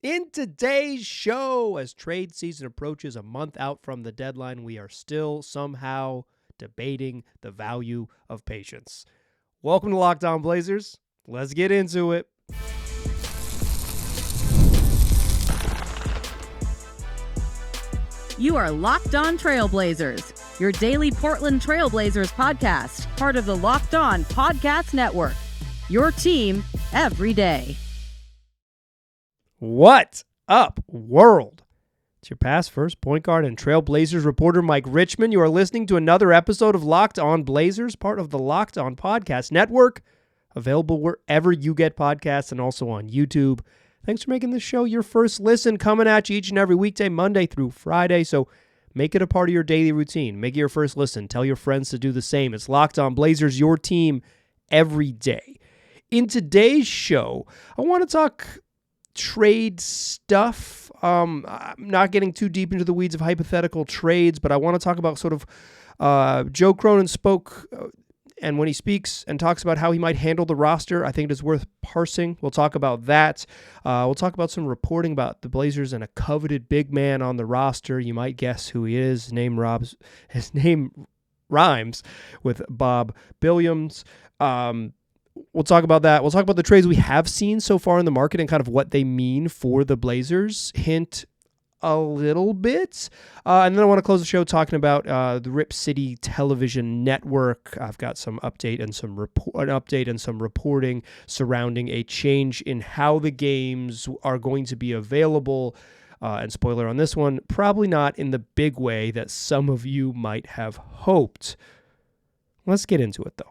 In today's show, as trade season approaches a month out from the deadline, we are still somehow debating the value of patience. Welcome to Locked On Blazers. Let's get into it. You are Locked On Trailblazers, your daily Portland Trailblazers podcast, part of the Locked On Podcast Network. Your team every day. What up, world? It's your past first point guard and Trailblazers reporter, Mike Richmond. You are listening to another episode of Locked On Blazers, part of the Locked On Podcast Network, available wherever you get podcasts and also on YouTube. Thanks for making this show your first listen, coming at you each and every weekday, Monday through Friday. So make it a part of your daily routine. Make it your first listen. Tell your friends to do the same. It's Locked On Blazers, your team every day. In today's show, I want to talk trade stuff. I'm not getting too deep into the weeds of hypothetical trades, but I want to talk about sort of Joe Cronin spoke, and when he speaks and talks about how he might handle the roster, I think it is worth parsing. We'll talk about that. We'll talk about some reporting about the Blazers and a coveted big man on the roster. You might guess who he is. His name rhymes with Bob Williams. We'll talk about that. We'll talk about the trades we have seen so far in the market and kind of what they mean for the Blazers. Hint a little bit. And then I want to close the show talking about the Rip City Television Network. I've got some update and some reporting surrounding a change in how the games are going to be available. And spoiler on this one, probably not in the big way that some of you might have hoped. Let's get into it, though.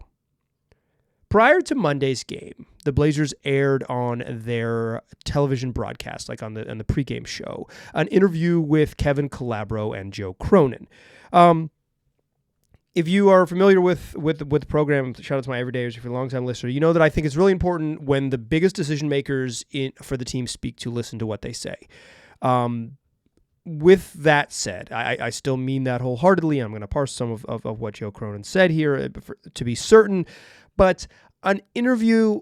Prior to Monday's game, the Blazers aired on their television broadcast, like on the pregame show, an interview with Kevin Calabro and Joe Cronin. If you are familiar with the program, shout out to my everydayers. If you're a longtime listener, you know that I think it's really important when the biggest decision makers for the team speak to listen to what they say. With that said, I still mean that wholeheartedly. I'm going to parse some of what Joe Cronin said here to be certain. But an interview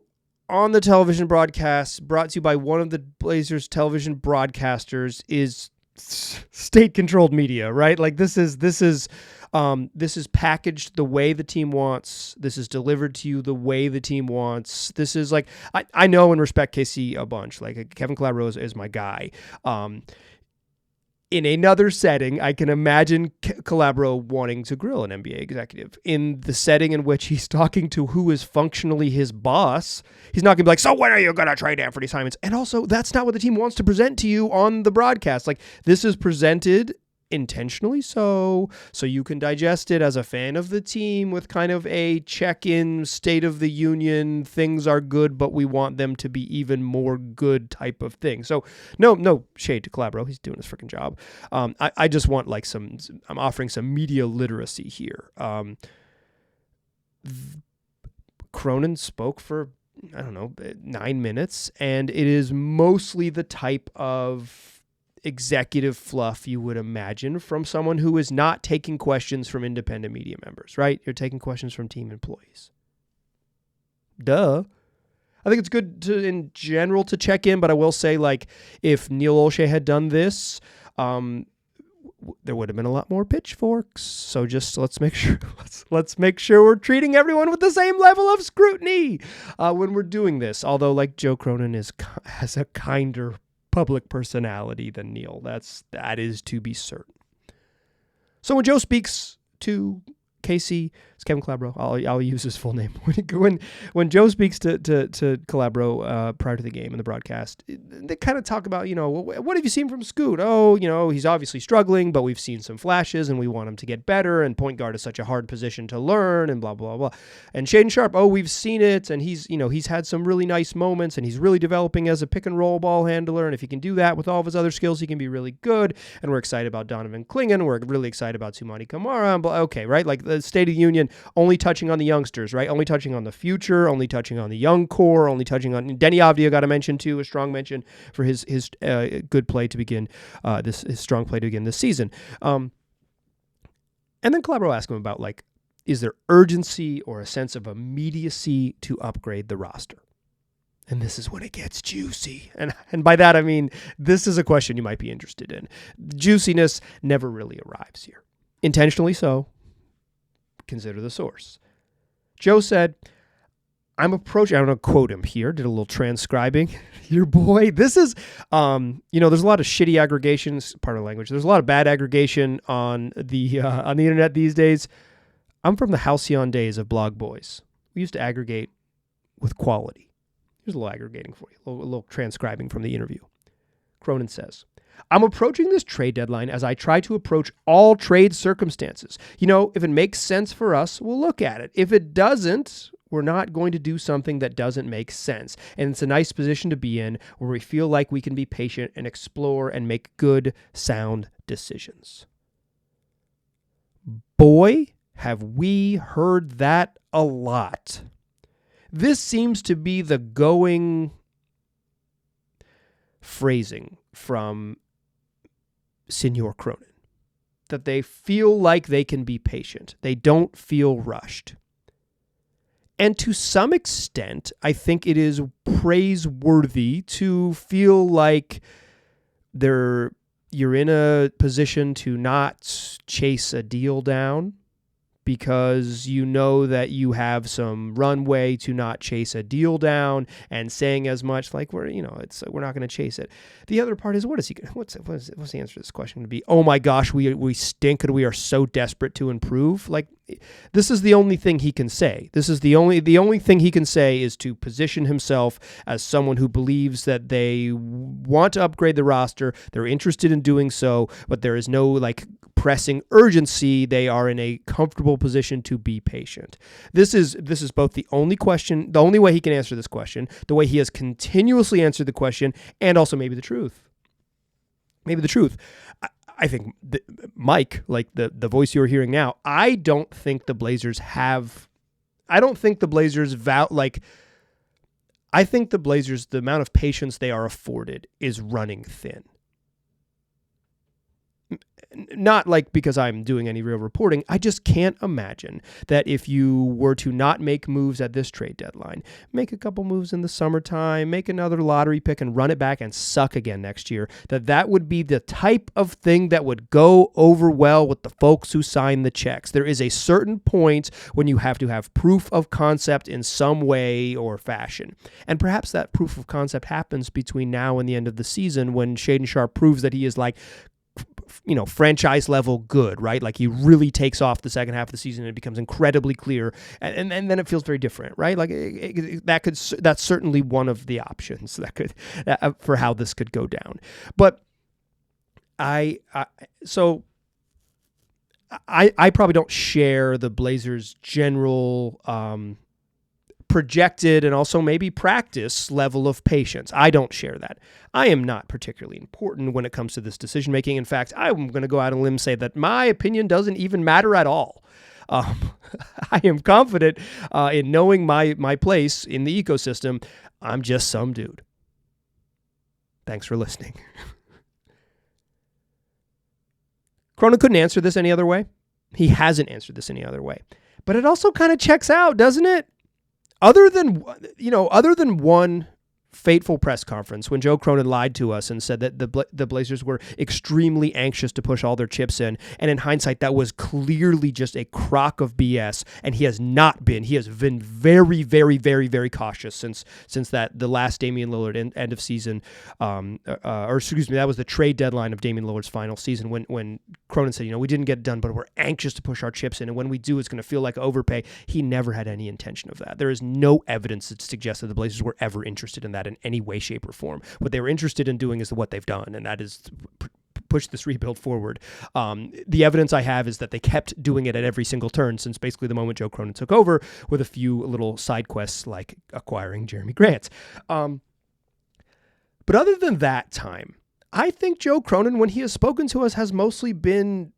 on the television broadcast brought to you by one of the Blazers television broadcasters is state-controlled media, right? Like this is packaged the way the team wants. This is delivered to you the way the team wants. This is like, I know and respect KC a bunch. Like Kevin Calabro is my guy. In another setting, I can imagine Calabro wanting to grill an NBA executive. In the setting in which he's talking to who is functionally his boss, he's not going to be like, so when are you going to trade Anthony Simons? And also, that's not what the team wants to present to you on the broadcast. Like, this is presented intentionally so you can digest it as a fan of the team with kind of a check-in, state of the union, things are good, but we want them to be even more good type of thing. So no shade to Calabro. He's doing his freaking job. I just want like I'm offering some media literacy here. Cronin spoke for, 9 minutes, and it is mostly the type of executive fluff you would imagine from someone who is not taking questions from independent media members, right? You're taking questions from team employees. Duh. I think it's good in general to check in, but I will say, like, if Neil Olshey had done this, there would have been a lot more pitchforks. So just let's make sure we're treating everyone with the same level of scrutiny when we're doing this. Although, like, Joe Cronin has a kinder public personality than Neil. That is to be certain. So when Joe speaks to KC, it's Kevin Calabro. I'll use his full name. When Joe speaks to Calabro prior to the game in the broadcast, they kind of talk about, what have you seen from Scoot? Oh, he's obviously struggling, but we've seen some flashes and we want him to get better, and point guard is such a hard position to learn, and blah, blah, blah. And Shaedon Sharpe, we've seen it, and he's had some really nice moments, and he's really developing as a pick and roll ball handler, and if he can do that with all of his other skills, he can be really good. And we're excited about Donovan Clingan. We're really excited about Sumani Kamara. Okay, right? Like the State of the Union, only touching on the youngsters, right? Only touching on the future, only touching on the young core, only touching on Denny Avdia got a mention too, a strong mention for his good play to begin his strong play to begin this season. And then Calabro asked him about, like, is there urgency or a sense of immediacy to upgrade the roster? And this is when it gets juicy. And by that, I mean, this is a question you might be interested in. Juiciness never really arrives here. Intentionally so. Consider the source. Joe said, I'm going to quote him here, did a little transcribing. Your boy, this is, there's a lot of shitty aggregations, pardon the language. There's a lot of bad aggregation on the internet these days. I'm from the halcyon days of blog boys. We used to aggregate with quality. Here's a little aggregating for you, a little transcribing from the interview. Cronin says, I'm approaching this trade deadline as I try to approach all trade circumstances. If it makes sense for us, we'll look at it. If it doesn't, we're not going to do something that doesn't make sense. And it's a nice position to be in where we feel like we can be patient and explore and make good, sound decisions. Boy, have we heard that a lot. This seems to be the going phrasing from Senor Cronin, that they feel like they can be patient. They don't feel rushed. And to some extent, I think it is praiseworthy to feel like you're in a position to not chase a deal down because you know that you have some runway to not chase a deal down, and saying as much like we're not going to chase it. The other part is, what's the answer to this question going to be? Oh my gosh, we stink and we are so desperate to improve. Like, this is the only thing he can say. This is the only thing he can say is to position himself as someone who believes that they want to upgrade the roster. They're interested in doing so, but there is no pressing urgency. They are in a comfortable position to be patient. This is both the only way he can answer this question, the way he has continuously answered the question, and also maybe the truth. I think Mike, like the voice you're hearing now, I don't think the Blazers, the amount of patience they are afforded is running thin. Not because I'm doing any real reporting. I just can't imagine that if you were to not make moves at this trade deadline, make a couple moves in the summertime, make another lottery pick and run it back and suck again next year, that would be the type of thing that would go over well with the folks who sign the checks. There is a certain point when you have to have proof of concept in some way or fashion. And perhaps that proof of concept happens between now and the end of the season when Shaedon Sharpe proves that he is franchise level good, right? Like he really takes off the second half of the season and it becomes incredibly clear. And then it feels very different, right? That's certainly one of the options that could, for how this could go down. But I probably don't share the Blazers' general, projected and also maybe practice level of patience. I don't share that. I am not particularly important when it comes to this decision making. In fact, I'm going to go out on a limb and say that my opinion doesn't even matter at all. I am confident in knowing my place in the ecosystem. I'm just some dude. Thanks for listening. Cronin couldn't answer this any other way. He hasn't answered this any other way. But it also kind of checks out, doesn't it? Other than one fateful press conference when Joe Cronin lied to us and said that the Blazers were extremely anxious to push all their chips in, and in hindsight that was clearly just a crock of BS, and he has been very, very, very, very cautious since the last Damian Lillard end of season, that was the trade deadline of Damian Lillard's final season when Cronin said, we didn't get it done, but we're anxious to push our chips in, and when we do, it's going to feel like overpay. He never had any intention of that. There is no evidence that suggests that the Blazers were ever interested in that in any way, shape, or form. What they were interested in doing is what they've done, and that is push this rebuild forward. The evidence I have is that they kept doing it at every single turn since basically the moment Joe Cronin took over, with a few little side quests like acquiring Jeremy Grant. But other than that time, I think Joe Cronin, when he has spoken to us, has mostly been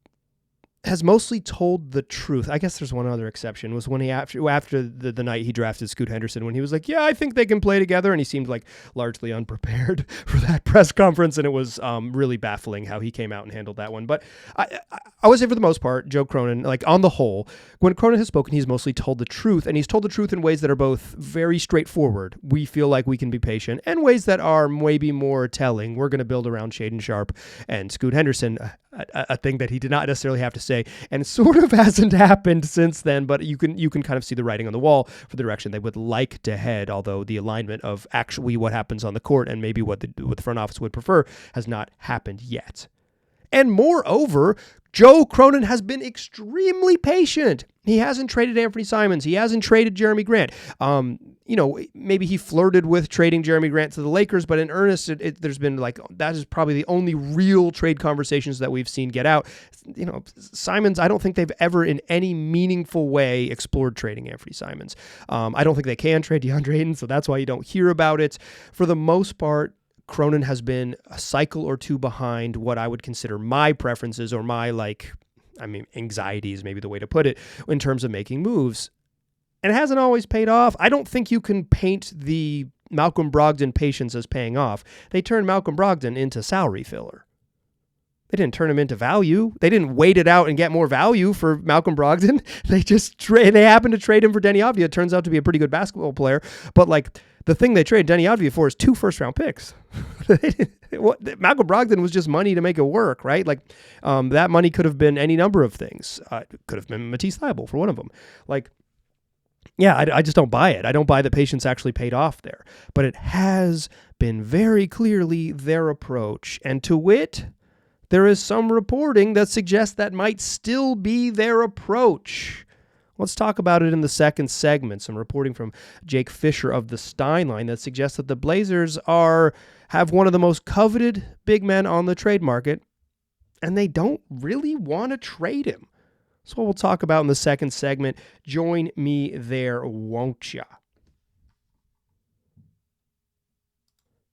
has mostly told the truth. I guess there's one other exception, was when he, after the night he drafted Scoot Henderson, when he was like, yeah, I think they can play together. And he seemed like largely unprepared for that press conference. And it was really baffling how he came out and handled that one. But I would say for the most part, Joe Cronin, like on the whole, when Cronin has spoken, he's mostly told the truth. And he's told the truth in ways that are both very straightforward. We feel like we can be patient, and ways that are maybe more telling. We're going to build around Shaedon Sharpe and Scoot Henderson, a thing that he did not necessarily have to say, and sort of hasn't happened since then, but you can kind of see the writing on the wall for the direction they would like to head, although the alignment of actually what happens on the court and maybe what the front office would prefer has not happened yet. And moreover, Joe Cronin has been extremely patient. He hasn't traded Anthony Simons. He hasn't traded Jeremy Grant. Maybe he flirted with trading Jeremy Grant to the Lakers, but in earnest, there's been like, that is probably the only real trade conversations that we've seen get out. Simons, I don't think they've ever in any meaningful way explored trading Anthony Simons. I don't think they can trade DeAndre Ayton, so that's why you don't hear about it. For the most part, Cronin has been a cycle or two behind what I would consider my preferences, or my anxiety is maybe the way to put it, in terms of making moves. And it hasn't always paid off. I don't think you can paint the Malcolm Brogdon patience as paying off. They turned Malcolm Brogdon into salary filler. They didn't turn him into value. They didn't wait it out and get more value for Malcolm Brogdon. They happened to trade him for Deni Avdija. It turns out to be a pretty good basketball player. But the thing they traded Deni Avdija for is 2 first-round picks. Malcolm Brogdon was just money to make it work, right? That money could have been any number of things. It could have been Matisse Thybulle for one of them. I just don't buy it. I don't buy that patience actually paid off there. But it has been very clearly their approach. And to wit, there is some reporting that suggests that might still be their approach. Let's talk about it in the second segment. Some reporting from Jake Fisher of the Steinline that suggests that the Blazers have one of the most coveted big men on the trade market, and they don't really want to trade him. That's what we'll talk about in the second segment. Join me there, won't ya?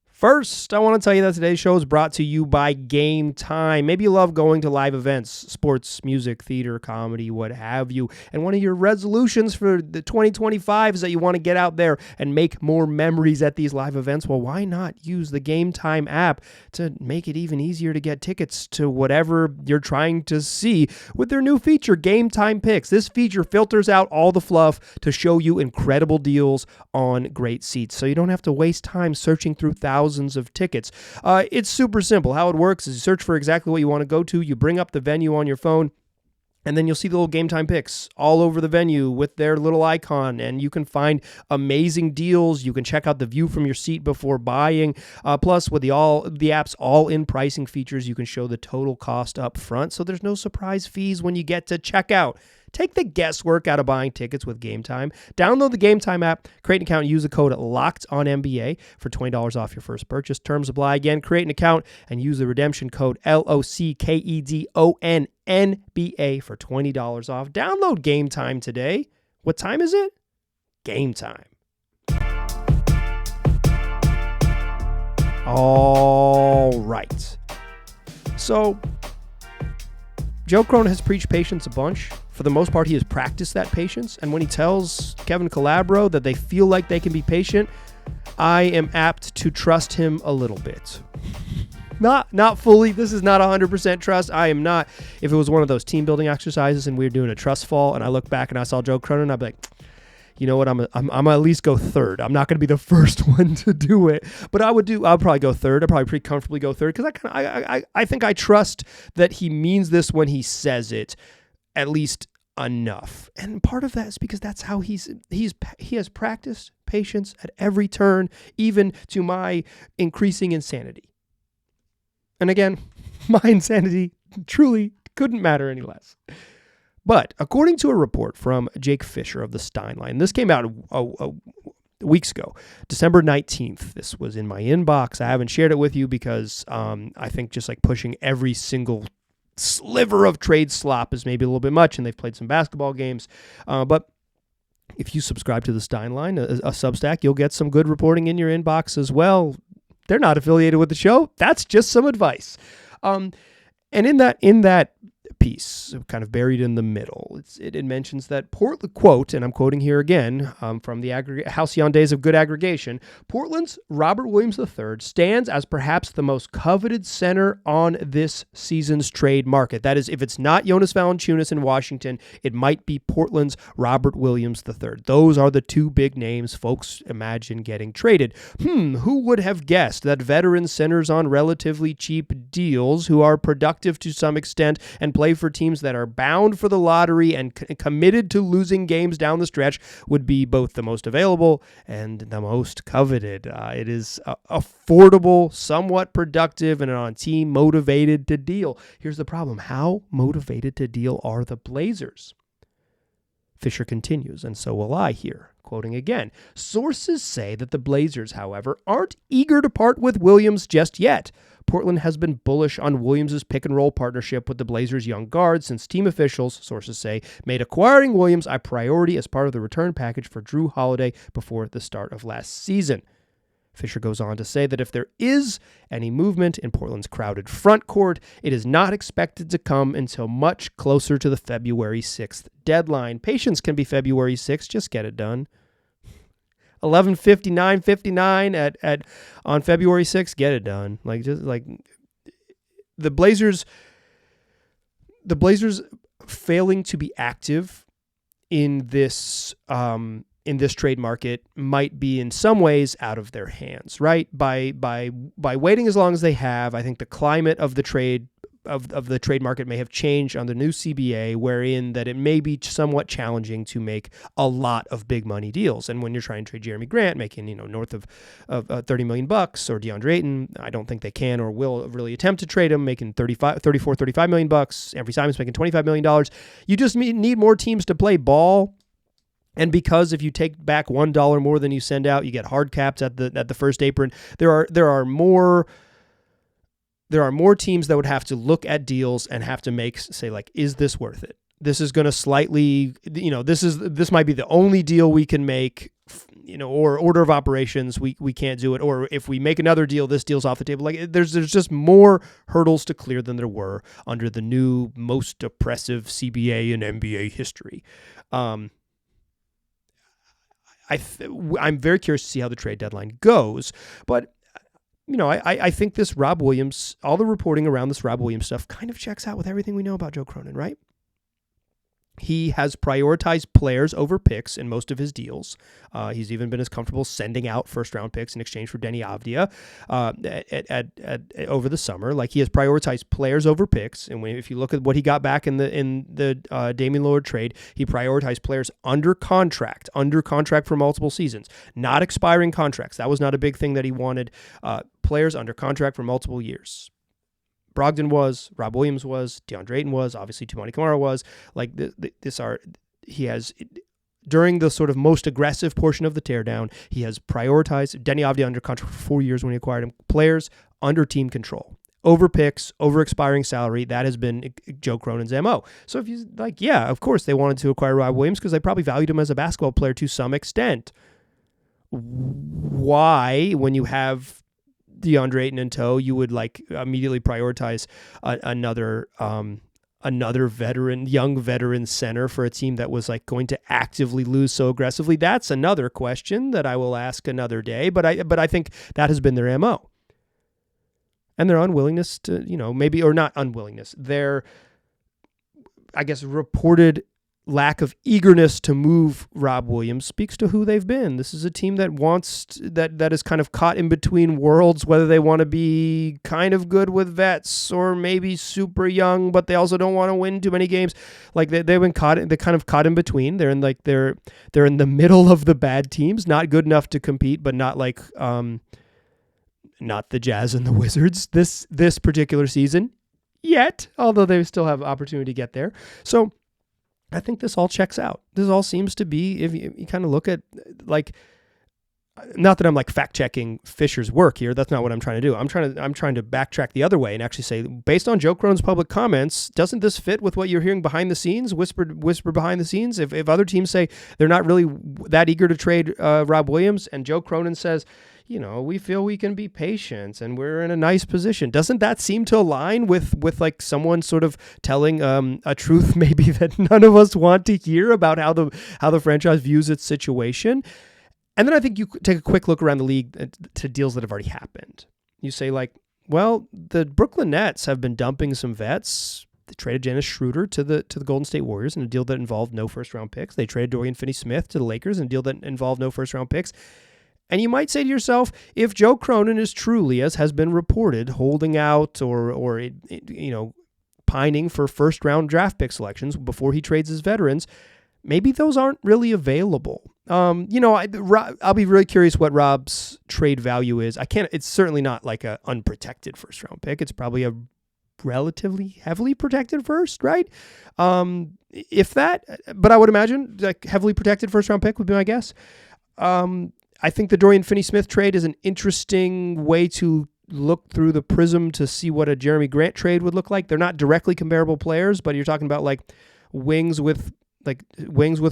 First, I want to tell you that today's show is brought to you by Game Time. Maybe you love going to live events, sports, music, theater, comedy, what have you. And one of your resolutions for the 2025 is that you want to get out there and make more memories at these live events. Well, why not use the Game Time app to make it even easier to get tickets to whatever you're trying to see with their new feature, Game Time Picks. This feature filters out all the fluff to show you incredible deals on great seats, so you don't have to waste time searching through thousands of tickets. It's super simple. How it works is you search for exactly what you want to go to, you bring up the venue on your phone, and then you'll see the little Game Time Picks all over the venue with their little icon, and you can find amazing deals. You can check out the view from your seat before buying. Plus, with the app's all-in pricing features, you can show the total cost up front, so there's no surprise fees when you get to checkout. Take the guesswork out of buying tickets with Game Time. Download the Game Time app, create an account, and use the code LOCKEDONNBA for $20 off your first purchase. Terms apply. Again, create an account and use the redemption code LOCKEDONNBA for $20 off. Download Game Time today. What time is it? Game time. All right. So, Joe Cronin has preached patience a bunch. For the most part, he has practiced that patience. And when he tells Kevin Calabro that they feel like they can be patient, I am apt to trust him a little bit. Not fully. This is not 100% trust. I am not. If it was one of those team building exercises and we were doing a trust fall and I look back and I saw Joe Cronin, I'd be like, you know what, I'm at least go third. I'm not going to be the first one to do it, but I'll probably go third. I'll probably pretty comfortably go third because I think I trust that he means this when he says it, at least enough. And part of that is because that's how he has practiced patience at every turn, even to my increasing insanity. And again, my insanity truly couldn't matter any less. But according to a report from Jake Fisher of the Steinline, this came out weeks ago, December 19th. This was in my inbox. I haven't shared it with you because I think just pushing every single sliver of trade slop is maybe a little bit much, and they've played some basketball games. But if you subscribe to the Steinline, a Substack, you'll get some good reporting in your inbox as well. They're not affiliated with the show. That's just some advice. And in that piece, kind of buried in the middle. It mentions that Portland, quote, and I'm quoting here again from the Halcyon Days of Good Aggregation, Portland's Robert Williams III stands as perhaps the most coveted center on this season's trade market. That is, if it's not Jonas Valanciunas in Washington, it might be Portland's Robert Williams III. Those are the two big names folks imagine getting traded. Who would have guessed that veteran centers on relatively cheap deals who are productive to some extent and play for teams that are bound for the lottery and committed to losing games down the stretch would be both the most available and the most coveted. It is affordable, somewhat productive, and on a team motivated to deal. Here's the problem. How motivated to deal are the Blazers? Fisher continues, and so will I here. Quoting again, sources say that the Blazers, however, aren't eager to part with Williams just yet. Portland has been bullish on Williams' pick-and-roll partnership with the Blazers' young guard since team officials, sources say, made acquiring Williams a priority as part of the return package for Drew Holiday before the start of last season. Fisher goes on to say that if there is any movement in Portland's crowded front court, it is not expected to come until much closer to the February 6th deadline. Patience can be February 6th. Just get it done. 11:59 at on February 6th, get it done. The Blazers failing to be active in this trade market might be in some ways out of their hands, right? By waiting as long as they have, I think the climate of the trade market may have changed on the new CBA, wherein that it may be somewhat challenging to make a lot of big money deals. And when you're trying to trade Jeremy Grant, making north of $30 million, or DeAndre Ayton, I don't think they can or will really attempt to trade him, making $35 million. Anthony Simons making $25 million. You just need more teams to play ball. And because if you take back $1 more than you send out, you get hard caps at the first apron. There are more teams that would have to look at deals and have to say, is this worth it? This is going to slightly, this might be the only deal we can make, or order of operations, we can't do it. Or if we make another deal, this deal's off the table. There's just more hurdles to clear than there were under the new most oppressive CBA in NBA history. I'm very curious to see how the trade deadline goes, but I think this Rob Williams, all the reporting around this Rob Williams stuff kind of checks out with everything we know about Joe Cronin, right? He has prioritized players over picks in most of his deals. He's even been as comfortable sending out first-round picks in exchange for Denny Avdia over the summer. He has prioritized players over picks. And if you look at what he got back in the Damian Lillard trade, he prioritized players under contract for multiple seasons, not expiring contracts. That was not a big thing that he wanted. Players under contract for multiple years. Brogdon was, Rob Williams was, DeAndre Ayton was, obviously Toumani Camara was. He has, during the sort of most aggressive portion of the teardown, he has prioritized Denny Avdia under contract for 4 years when he acquired him, players under team control. Over picks, over expiring salary, that has been Joe Cronin's MO. So if you of course they wanted to acquire Rob Williams because they probably valued him as a basketball player to some extent. Why, when you have DeAndre Ayton in tow, you would immediately prioritize another young veteran center for a team that was going to actively lose so aggressively? That's another question that I will ask another day. But I think that has been their MO, and their unwillingness to maybe, or not unwillingness, their reported lack of eagerness to move Rob Williams speaks to who they've been. This is a team that that is kind of caught in between worlds, whether they want to be kind of good with vets or maybe super young, but they also don't want to win too many games. They've been kind of caught in between. They're in they're in the middle of the bad teams, not good enough to compete, but not not the Jazz and the Wizards this particular season yet, although they still have opportunity to get there. So I think this all checks out. This all seems to be, if you kind of look at not that I'm like fact checking Fisher's work here. That's not what I'm trying to do. I'm trying to backtrack the other way and actually say, based on Joe Cronin's public comments, doesn't this fit with what you're hearing behind the scenes, whisper behind the scenes? If other teams say they're not really that eager to trade Rob Williams, and Joe Cronin says, we feel we can be patient and we're in a nice position, doesn't that seem to align with like someone sort of telling a truth maybe that none of us want to hear about how the franchise views its situation? And then I think you take a quick look around the league to deals that have already happened. You say like, well, the Brooklyn Nets have been dumping some vets. They traded Dennis Schroeder to the Golden State Warriors in a deal that involved no first-round picks. They traded Dorian Finney-Smith to the Lakers in a deal that involved no first-round picks. And you might say to yourself, if Joe Cronin is truly, as has been reported, holding out or pining for first-round draft pick selections before he trades his veterans, maybe those aren't really available. I'll be really curious what Rob's trade value is. It's certainly not like a unprotected first round pick. It's probably a relatively heavily protected first, right? If that, but I would imagine like heavily protected first round pick would be my guess. I think the Dorian Finney-Smith trade is an interesting way to look through the prism to see what a Jeremy Grant trade would look like. They're not directly comparable players, but you're talking about like wings with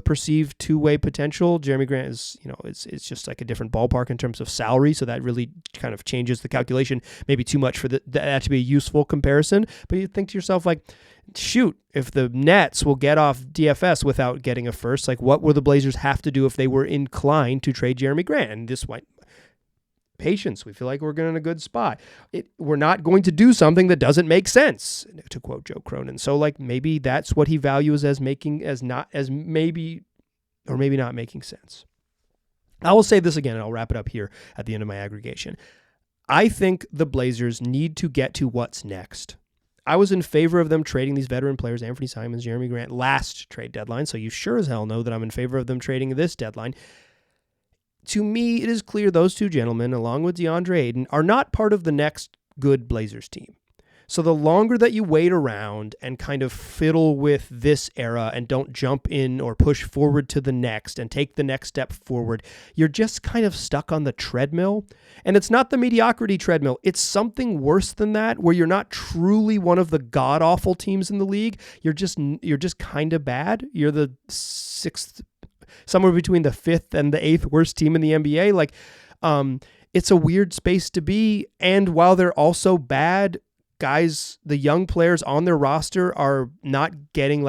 perceived two-way potential. Jeremy Grant is, it's just like a different ballpark in terms of salary, so that really kind of changes the calculation, maybe too much for that to be a useful comparison. But you think to yourself, like, shoot, if the Nets will get off DFS without getting a first, like what will the Blazers have to do if they were inclined to trade Jeremy Grant? And this might... Patience. We feel like we're in a good spot. We're not going to do something that doesn't make sense, to quote Joe Cronin. So like maybe that's what he values as maybe not making sense. I will say this again, and I'll wrap it up here at the end of my aggregation. I think the Blazers need to get to what's next. I was in favor of them trading these veteran players, Anthony Simons, Jeremy Grant, last trade deadline. So you sure as hell know that I'm in favor of them trading this deadline. To me, it is clear those two gentlemen, along with DeAndre Ayton, are not part of the next good Blazers team. So the longer that you wait around and kind of fiddle with this era and don't jump in or push forward to the next and take the next step forward, you're just kind of stuck on the treadmill. And it's not the mediocrity treadmill. It's something worse than that, where you're not truly one of the god-awful teams in the league. You're just kind of bad. You're the sixth... somewhere between the fifth and the eighth worst team in the NBA. Like, it's a weird space to be. And while they're also bad, guys, the young players on their roster are not getting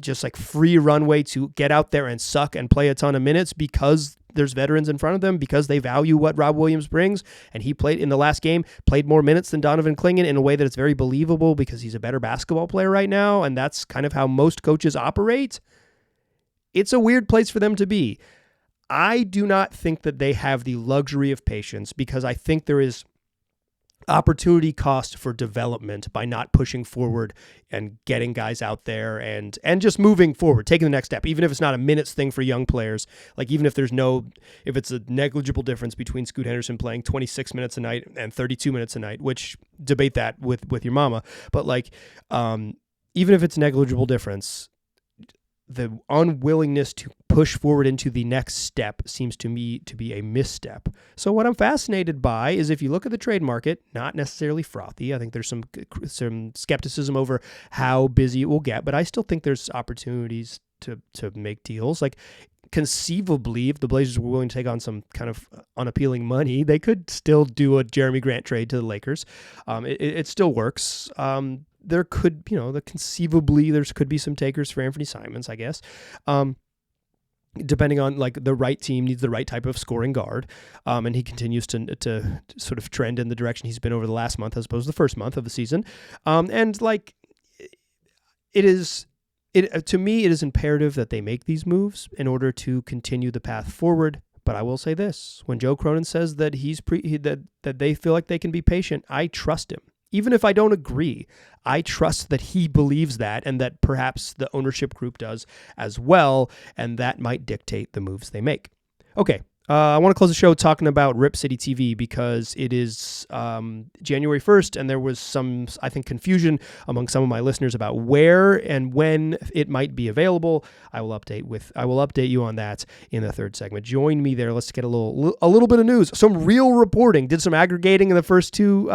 just free runway to get out there and suck and play a ton of minutes because there's veterans in front of them, because they value what Rob Williams brings. And he played in the last game, played more minutes than Donovan Clingan in a way that it's very believable because he's a better basketball player right now. And that's kind of how most coaches operate. It's a weird place for them to be. I do not think that they have the luxury of patience, because I think there is opportunity cost for development by not pushing forward and getting guys out there and just moving forward, taking the next step, even if it's not a minutes thing for young players. Like, even if it's a negligible difference between Scoot Henderson playing 26 minutes a night and 32 minutes a night, which debate that with your mama. But even if it's a negligible difference, the unwillingness to push forward into the next step seems to me to be a misstep. So what I'm fascinated by is, if you look at the trade market, not necessarily frothy. I think there's some skepticism over how busy it will get, but I still think there's opportunities to make deals. Like, conceivably, if the Blazers were willing to take on some kind of unappealing money, they could still do a Jeremy Grant trade to the Lakers. It still works. There could, conceivably there could be some takers for Anthony Simons, I guess. Depending on the right team needs the right type of scoring guard. And he continues to sort of trend in the direction he's been over the last month as opposed to the first month of the season. To me, it is imperative that they make these moves in order to continue the path forward. But I will say this: when Joe Cronin says that that they feel like they can be patient, I trust him. Even if I don't agree, I trust that he believes that, and that perhaps the ownership group does as well, and that might dictate the moves they make. Okay, I want to close the show talking about Rip City TV because it is January 1st, and there was some, I think, confusion among some of my listeners about where and when it might be available. I will update you on that in the third segment. Join me there. Let's get a little bit of news, some real reporting. Did some aggregating in the first two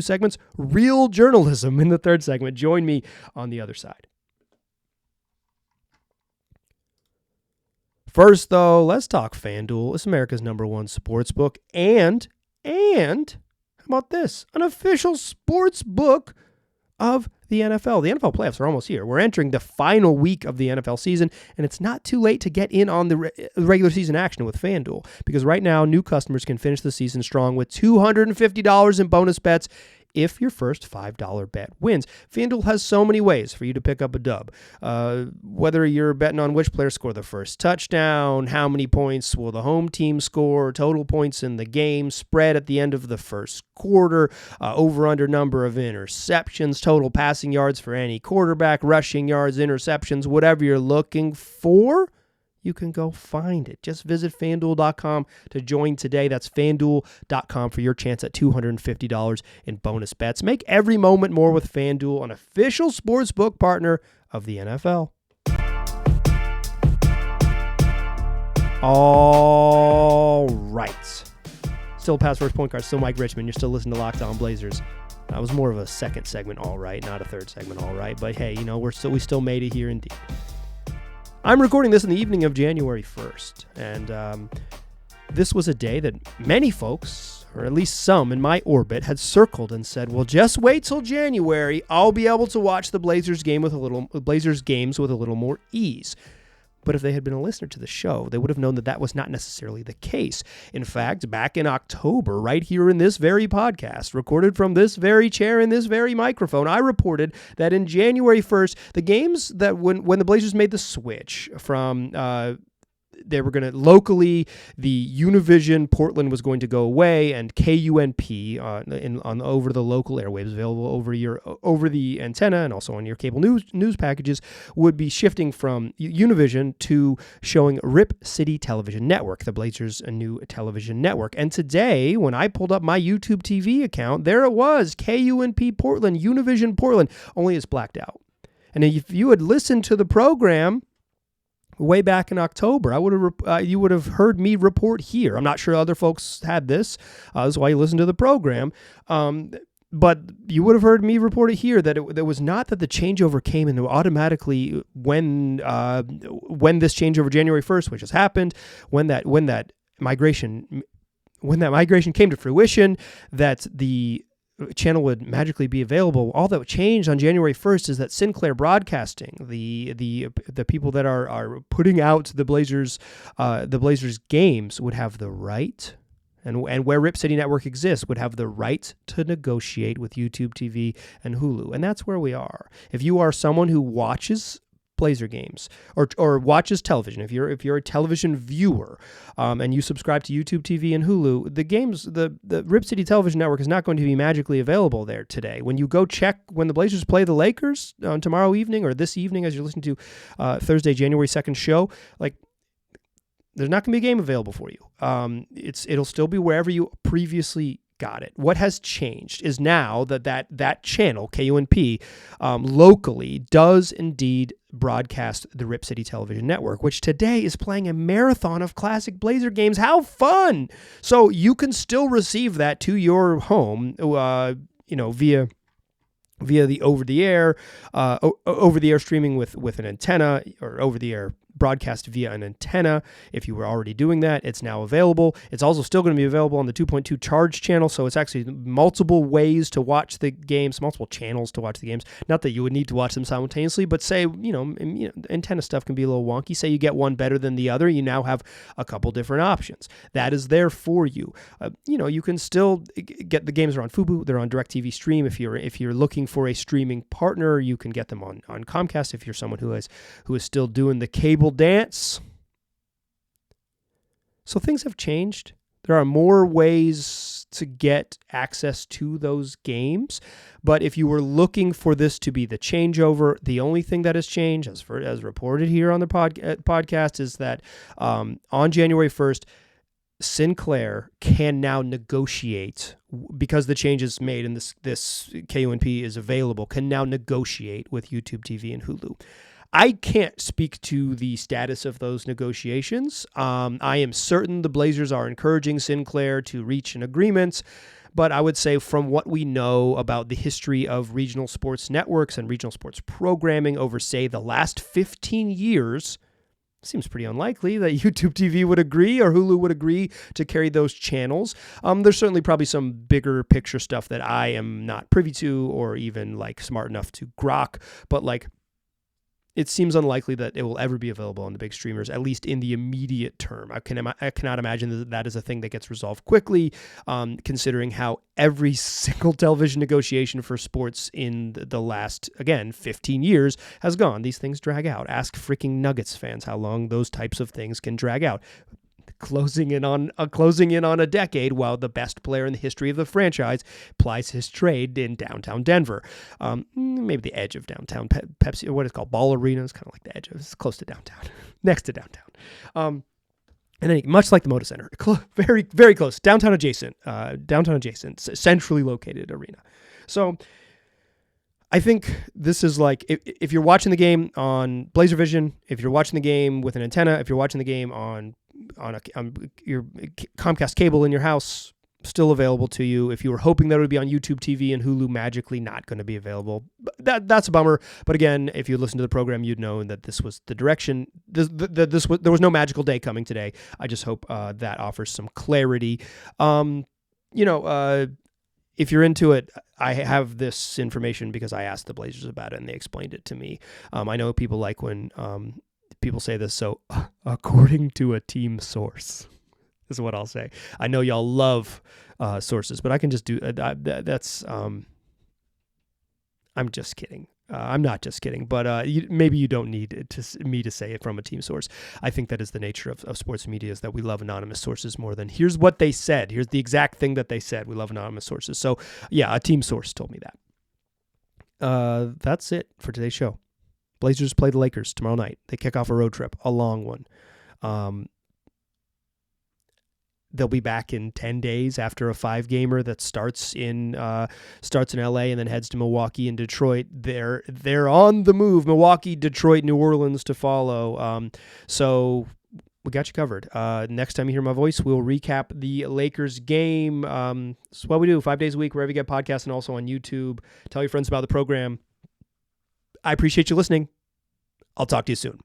segments. Real journalism in the third segment. Join me on the other side. First, though, let's talk FanDuel. It's America's #1 sports book. And how about this? An official sports book of the NFL. The NFL playoffs are almost here. We're entering the final week of the NFL season, and it's not too late to get in on the regular season action with FanDuel, because right now, new customers can finish the season strong with $250 in bonus bets if your first $5 bet wins. FanDuel has so many ways for you to pick up a dub. Whether you're betting on which player scored the first touchdown, how many points will the home team score, total points in the game, spread at the end of the first quarter, over-under number of interceptions, total passing yards for any quarterback, rushing yards, interceptions, whatever you're looking for, you can go find it. Just visit FanDuel.com to join today. That's FanDuel.com for your chance at $250 in bonus bets. Make every moment more with FanDuel, an official sportsbook partner of the NFL. All right. Still Pass First Point Guard, still Mike Richmond. You're still listening to Locked On Blazers. That was more of a second segment, all right, not a third segment, all right. But hey, we still made it here indeed. I'm recording this in the evening of January 1st, and this was a day that many folks, or at least some in my orbit, had circled and said, well, just wait till January. I'll be able to watch the Blazers games with a little more ease. But if they had been a listener to the show, they would have known that that was not necessarily the case. In fact, back in October, right here in this very podcast, recorded from this very chair in this very microphone, I reported that in January 1st, the games that when the Blazers made the switch from they were going to locally, the Univision Portland was going to go away, and KUNP over the local airwaves available over the antenna and also on your cable news packages would be shifting from Univision to showing Rip City Television Network, the Blazers' new television network. And today, when I pulled up my YouTube TV account, there it was, KUNP Portland, Univision Portland, only it's blacked out. And if you had listened to the program way back in October, you would have heard me report here. I'm not sure other folks had this. That's why you listen to the program. But you would have heard me report it here that it was not that the changeover came in automatically when this changeover January 1st, which has happened, when that migration came to fruition, that the channel would magically be available. All that changed on January 1st is that Sinclair Broadcasting, the people that are putting out the Blazers games, would have the right, and where Rip City Network exists, would have the right to negotiate with YouTube TV and Hulu. And that's where we are. If you are someone who watches Blazer games or watches television, if you're a television viewer and you subscribe to YouTube TV and Hulu, the games, the Rip City Television Network is not going to be magically available there today. When you go check when the Blazers play the Lakers tomorrow evening or this evening as you're listening to Thursday, January 2nd show, like, there's not going to be a game available for you. It'll still be wherever you previously got it. What has changed is now that channel, KUNP, locally does indeed broadcast the Rip City Television Network, which today is playing a marathon of classic Blazer games. How fun! So you can still receive that to your home, via the over-the-air streaming with an antenna, or over-the-air broadcast via an antenna. If you were already doing that, it's now available. It's also still going to be available on the 2.2 charge channel, so it's actually multiple ways to watch the games, multiple channels to watch the games. Not that you would need to watch them simultaneously, but say, antenna stuff can be a little wonky. Say you get one better than the other, you now have a couple different options. That is there for you. You can still get the games are on Fubo, they're on DirecTV Stream. If you're looking for a streaming partner, you can get them on Comcast if you're someone who is still doing the cable dance. So things have changed. There are more ways to get access to those games. But if you were looking for this to be the changeover, the only thing that has changed, as reported here on the podcast, is that on January 1st, Sinclair can now negotiate, because the changes made and this KUNP is available, can now negotiate with YouTube TV and Hulu. I can't speak to the status of those negotiations. I am certain the Blazers are encouraging Sinclair to reach an agreement, but I would say from what we know about the history of regional sports networks and regional sports programming over, say, the last 15 years, seems pretty unlikely that YouTube TV would agree or Hulu would agree to carry those channels. There's certainly probably some bigger picture stuff that I am not privy to or even like smart enough to grok, but like it seems unlikely that it will ever be available on the big streamers, at least in the immediate term. I cannot imagine that is a thing that gets resolved quickly, considering how every single television negotiation for sports in the last, again, 15 years has gone. These things drag out. Ask freaking Nuggets fans how long those types of things can drag out. Closing in on a decade, while the best player in the history of the franchise plies his trade in downtown Denver. Maybe the edge of downtown Pepsi, or what it's called, Ball Arena is kind of like the edge of, it's close to downtown, next to downtown. And then, much like the Moda Center, very, very close, downtown adjacent, centrally located arena. So I think this is like, if you're watching the game on Blazer Vision, if you're watching the game with an antenna, if you're watching the game on your Comcast cable in your house, still available to you. If you were hoping that it would be on YouTube TV and Hulu, magically not going to be available. That's a bummer. But again, if you listen to the program, you'd know that this was the direction. There was no magical day coming today. I just hope that offers some clarity. If you're into it, I have this information because I asked the Blazers about it and they explained it to me. I know people like when people say this, so according to a team source is what I'll say. I know y'all love sources, but I can just do that's. I'm just kidding. I'm not just kidding, but maybe you don't need me to say it from a team source. I think that is the nature of sports media, is that we love anonymous sources more than here's what they said. Here's the exact thing that they said. We love anonymous sources. So yeah, a team source told me that. That's it for today's show. Blazers play the Lakers tomorrow night. They kick off a road trip, a long one. They'll be back in 10 days after a 5-gamer that starts in LA and then heads to Milwaukee and Detroit. They're on the move. Milwaukee, Detroit, New Orleans to follow. So we got you covered. Next time you hear my voice, we'll recap the Lakers game. That's what we do 5 days a week, wherever you get podcasts, and also on YouTube. Tell your friends about the program. I appreciate you listening. I'll talk to you soon.